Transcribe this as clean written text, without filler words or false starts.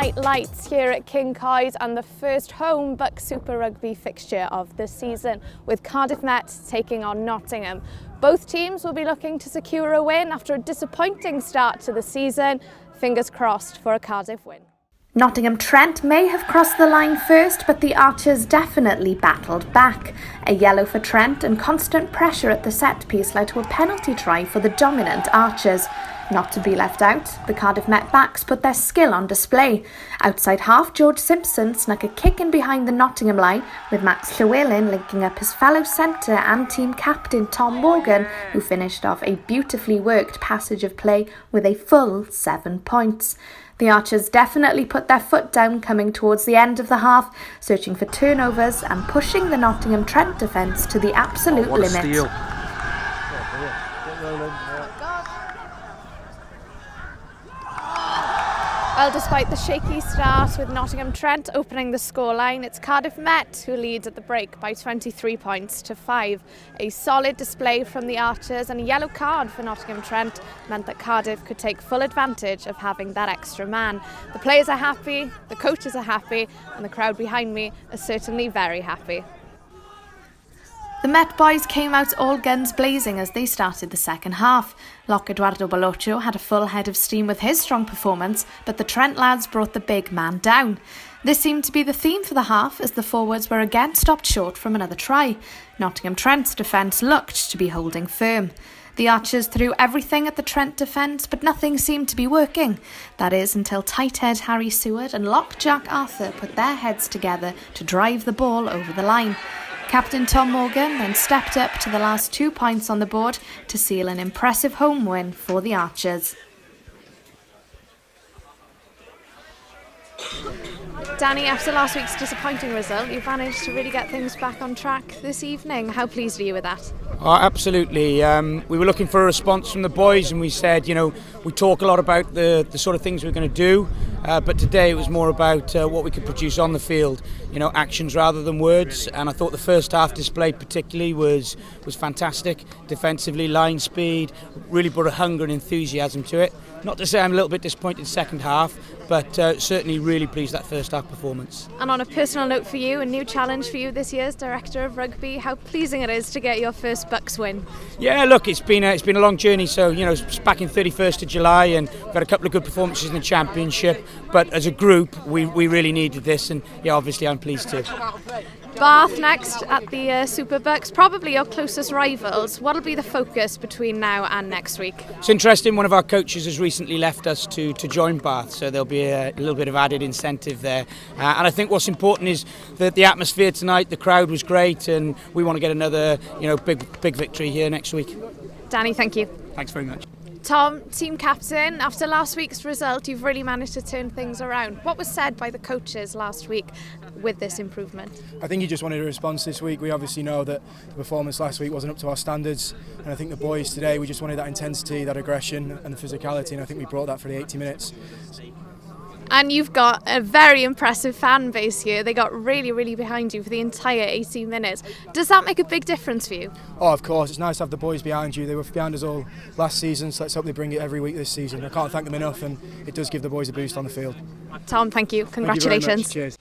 night lights here at Cyncoed and the first home BUCS Super Rugby fixture of the season, with Cardiff Met taking on Nottingham. Both teams will be looking to secure a win after a disappointing start to the season. Fingers crossed for a Cardiff win. Nottingham Trent may have crossed the line first, but the Archers definitely battled back. A yellow for Trent and constant pressure at the set piece led to a penalty try for the dominant Archers. Not to be left out, the Cardiff Met backs put their skill on display. Outside half, George Simpson snuck a kick in behind the Nottingham line, with Max Llewellyn linking up his fellow centre and team captain Tom Morgan, who finished off a beautifully worked passage of play with a full 7 points. The Archers definitely put their foot down coming towards the end of the half, searching for turnovers and pushing the Nottingham Trent defence to the absolute limit. Steal. Well, despite the shaky start with Nottingham Trent opening the scoreline, it's Cardiff Met who leads at the break by 23 points to 5. A solid display from the Archers and a yellow card for Nottingham Trent meant that Cardiff could take full advantage of having that extra man. The players are happy, the coaches are happy, and the crowd behind me are certainly very happy. The Met boys came out all guns blazing as they started the second half. Lock Eduardo Balocho had a full head of steam with his strong performance, but the Trent lads brought the big man down. This seemed to be the theme for the half as the forwards were again stopped short from another try. Nottingham Trent's defence looked to be holding firm. The Archers threw everything at the Trent defence, but nothing seemed to be working. That is, until tight head Harry Seward and lock Jack Arthur put their heads together to drive the ball over the line. Captain Tom Morgan then stepped up to the last 2 points on the board to seal an impressive home win for the Archers. Danny, after last week's disappointing result, you've managed to really get things back on track this evening. How pleased are you with that? Oh, absolutely. We were looking for a response from the boys, and we said, we talk a lot about the sort of things we're going to do, but today it was more about what we could produce on the field, actions rather than words. And I thought the first half display particularly was fantastic. Defensively, line speed, really brought a hunger and enthusiasm to it. Not to say I'm a little bit disappointed in the second half, but certainly really pleased that first half performance. And on a personal note for you, a new challenge for you this year as Director of Rugby, how pleasing it is to get your first BUCS win. Yeah, look, it's been a long journey. So it's back in 31st of July, and we've had a couple of good performances in the Championship. But as a group, we really needed this, and obviously I'm pleased too. Bath next at the Super BUCS, probably your closest rivals. What will be the focus between now and next week? It's interesting, one of our coaches has recently left us to join Bath, so there'll be a little bit of added incentive there. And I think what's important is that the atmosphere tonight, the crowd was great, and we want to get another big victory here next week. Danny, thank you. Thanks very much. Tom, team captain, after last week's result, you've really managed to turn things around. What was said by the coaches last week with this improvement? I think he just wanted a response this week. We obviously know that the performance last week wasn't up to our standards, and I think the boys today, we just wanted that intensity, that aggression and the physicality, and I think we brought that for the 80 minutes. And you've got a very impressive fan base here. They got really, really behind you for the entire 80 minutes. Does that make a big difference for you? Oh, of course. It's nice to have the boys behind you. They were behind us all last season, so let's hope they bring it every week this season. I can't thank them enough, and it does give the boys a boost on the field. Tom, thank you. Congratulations. Thank you very much. Cheers.